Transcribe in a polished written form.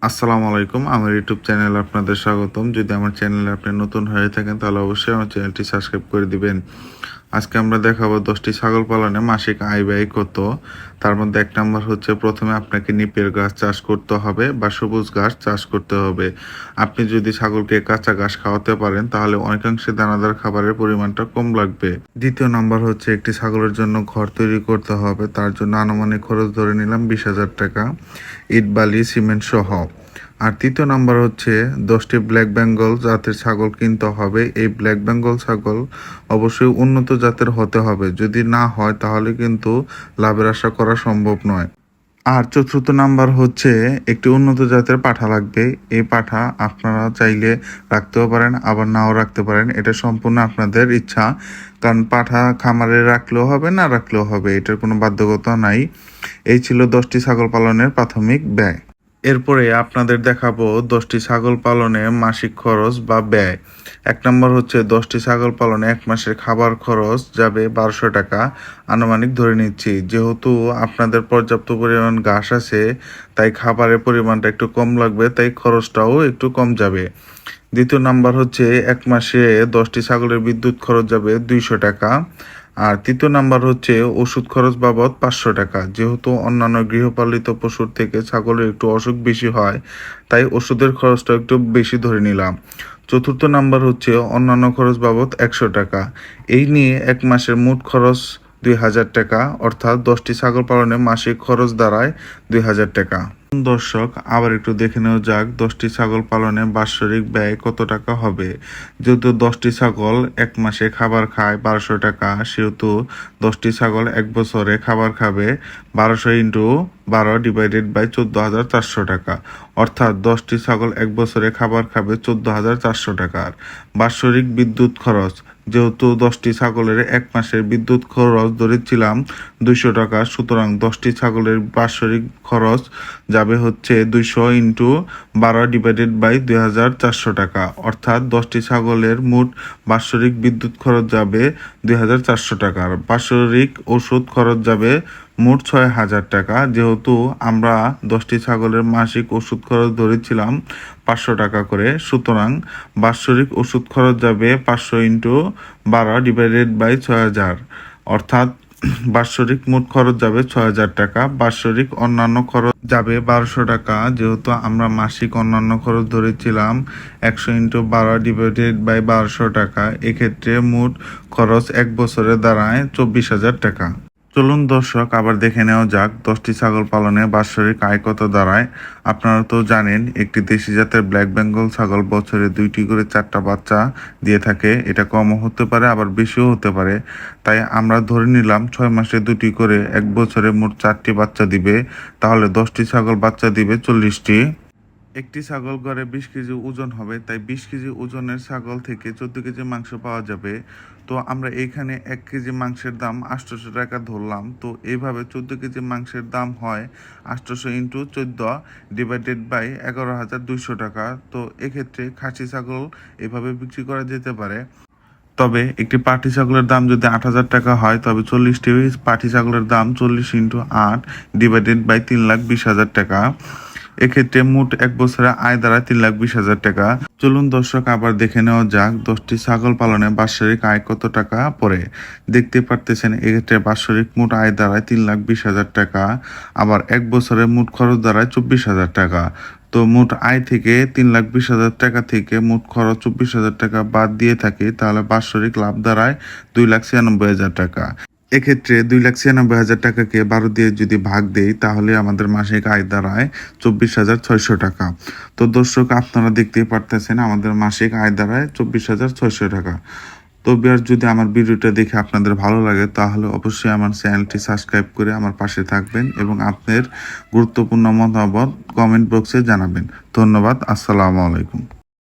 আসসালামু আলাইকুম। আমার ইউটিউব চ্যানেলে আপনাদের স্বাগতম। যদি আমার চ্যানেলে আপনি নতুন হয়ে থাকেন তাহলে অবশ্যই আমার চ্যানেলটি সাবস্ক্রাইব করে দিবেন। আজকে আমরা দেখাবো 10টি ছাগল পালনে মাসিক আয় ব্যয় কত। তার মধ্যে 1 নাম্বার হচ্ছে প্রথমে আপনাকে নিপের ঘাস চাষ করতে হবে বা সবুজ ঘাস চাষ করতে হবে। আপনি যদি ছাগলকে কাঁচা ঘাস খাওয়াতে পারেন তাহলে অনেকাংশে দানাদার খাবারের পরিমাণটা কম লাগবে। দ্বিতীয় নাম্বার হচ্ছে একটি ছাগলের জন্য ঘর তৈরি করতে হবে। তার জন্য আনুমানিক খরচ ধরে নিলাম 20,000 টাকা, ইট বালি সিমেন্ট সহ। আর তৃতীয় নাম্বার হচ্ছে 10টি ব্ল্যাক বেঙ্গল জাতের ছাগল কিনতে হবে। এই ব্ল্যাক বেঙ্গল ছাগল অবশ্যই উন্নত জাতের হতে হবে, যদি না হয় তাহলে কিন্তু লাভের আশা করা সম্ভব নয়। আর চতুর্থ নাম্বার হচ্ছে একটি উন্নত জাতের পাঠা লাগবে। এই পাঠা আপনারা চাইলে রাখতেও পারেন আবার নাও রাখতে পারেন, এটা সম্পূর্ণ আপনাদের ইচ্ছা। কারণ পাঠা খামারে রাখলেও হবে, না রাখলেও হবে, এটার কোনো বাধ্যকতা নাই। এই ছিল 10টি ছাগল পালনের প্রাথমিক ব্যয়। এরপরে আপনাদের দেখাবো 10টি ছাগল পালনে মাসিক খরচ বা ব্যয়। 1 নম্বর হচ্ছে 10টি ছাগল পালনে 1 মাসের খাবার খরচ যাবে 1200 টাকা, আনুমানিক ধরে নিচ্ছি। যেহেতু আপনাদের পর্যাপ্ত পরিমাণ ঘাস আছে তাই খাবারের পরিমাণটা একটু কম লাগবে, তাই খরচটাও একটু কম যাবে। দ্বিতীয় নাম্বার হচ্ছে 1 মাসে 10টি ছাগলের বিদ্যুৎ খরচ যাবে 200 টাকা। আর তৃতীয় নাম্বার হচ্ছে ওষুধ খরচ বাবদ 500 টাকা। যেহেতু অন্যান্য গৃহপালিত পশুর থেকে ছাগলের একটু অসুখ বেশি হয় তাই ওষুধের খরচটা একটু বেশি ধরে নিলাম। চতুর্থ নাম্বার হচ্ছে অন্যান্য খরচ বাবদ 100 টাকা। এই নিয়ে 1 মাসের মোট খরচ 2000 টাকা, অর্থাৎ 10টি ছাগল পালনে মাসিক খরচ দাঁড়ায় 2000 টাকা। দর্শক, আবার একটু দেখে নেওয়া যাক 10টি ছাগল পালনে বাৎসরিক ব্যয় কত টাকা হবে। যেহেতু 10টি ছাগল 1 মাসে খাবার খায় 1200 টাকা, সেহেতু 10টি ছাগল 1 বছরে খাবার খাবে 1200 ইন্টু 12 ডিভাইডেড বাই 14,400 টাকা, অর্থাৎ 10টি ছাগল 1 বছরে খাবার খাবে 14,400 টাকার। বাৎসরিক বিদ্যুৎ খরচ, যেহেতু 10টি ছাগলের 1 মাসের বিদ্যুৎ খরচ ধরেছিলাম 200 টাকা, সুতরাং 10টি ছাগলের বাৎসরিক খরচ যাবে হচ্ছে 200 ইন্টু 12 ডিভাইডেড বাই 2,400 টাকা, অর্থাৎ 10টি ছাগলের মোট বাৎসরিক বিদ্যুৎ খরচ যাবে 2,400 টাকার। বাৎসরিক ওষুধ খরচ যাবে মোট 6,000 টাকা। যেহেতু আমরা 10টি ছাগলের মাসিক ওষুধ খরচ ধরেছিলাম 500 টাকা করে, সুতরাং বাৎসরিক ওষুধ খরচ যাবে 500 ইন্টু 12 ডিভাইডেড বাই 6,000, অর্থাৎ বাৎসরিক মোট খরচ যাবে 6,000 টাকা। বাৎসরিক অন্যান্য খরচ যাবে 1200 টাকা। যেহেতু আমরা মাসিক অন্যান্য খরচ ধরেছিলাম 100 ইন্টু 12 ডিভাইডেড বাই 1200 টাকা, এক্ষেত্রে মোট খরচ 1 বছরে দাঁড়ায় 24,000 টাকা। চলুন দর্শক, আবার দেখে নেওয়া যাক 10টি ছাগল পালনে বাৎসরিক আয় কত দাঁড়ায়। আপনারা তো জানেন একটি দেশি জাতের ব্ল্যাক বেঙ্গল ছাগল বছরে 2টি করে 4টা বাচ্চা দিয়ে থাকে। এটা কমও হতে পারে আবার বেশিও হতে পারে, তাই আমরা ধরে নিলাম 6 মাসে 2টি করে 1 বছরে মোট 4টি বাচ্চা দিবে। তাহলে 10টি ছাগল বাচ্চা দিবে 40টি। একটি ছাগল গড়ে 20 কেজি ওজন হবে, তাই 20 কেজি ওজনের ছাগল থেকে 14 কেজি মাংস পাওয়া যাবে। তো আমরা এইখানে 1 কেজি মাংসের দাম 800 টাকা ধরলাম। তো এইভাবে 14 কেজি মাংসের দাম হয় 800 ইন্টু 14 ডিভাইডেড বাই 11,200 টাকা। তো এক্ষেত্রে খাসি ছাগল এভাবে বিক্রি করা যেতে পারে। তবে একটি পাটি ছাগলের দাম যদি 8,000 টাকা হয় তবে 40টি পাটি ছাগলের দাম 40 ইন্টু 8 ডিভাইডেড বাই 3,20,000 টাকা। এক্ষেত্রে মোট 1 বছরে আয় দাঁড়ায় 3,20,000 টাকা। চলুন দর্শক, আবার দেখে নেওয়া যাক 10টি ছাগল পালনে বাৎসরিক আয় কত টাকা পড়ে। দেখতে পারতেছেন এক্ষেত্রে বাৎসরিক মোট আয় দাঁড়ায় 3,20,000 টাকা, আবার 1 বছরে মোট খরচ দাঁড়ায় 24,000 টাকা। তো মোট আয় থেকে 3,20,000 টাকা থেকে মোট খরচ 24,000 টাকা বাদ দিয়ে থাকে, তাহলে বাৎসরিক লাভ দাঁড়ায় 2,96,000 টাকা। এক্ষেত্রে 2,96,000 টাকাকে 12 দিয়ে যদি ভাগ দেই তাহলে আমাদের মাসিক আয় দাঁড়ায় 24,600 টাকা। তো দর্শক, আপনারা দেখতেই পারতেছেন আমাদের মাসিক আয় দাঁড়ায় 24,600 টাকা। তো বিয়ার, যদি আমার ভিডিওটা দেখে আপনাদের ভালো লাগে তাহলে অবশ্যই আমার চ্যানেলটি সাবস্ক্রাইব করে আমার পাশে থাকবেন এবং আপনার গুরুত্বপূর্ণ মতামত কমেন্ট বক্সে জানাবেন। ধন্যবাদ। আসসালামু আলাইকুম।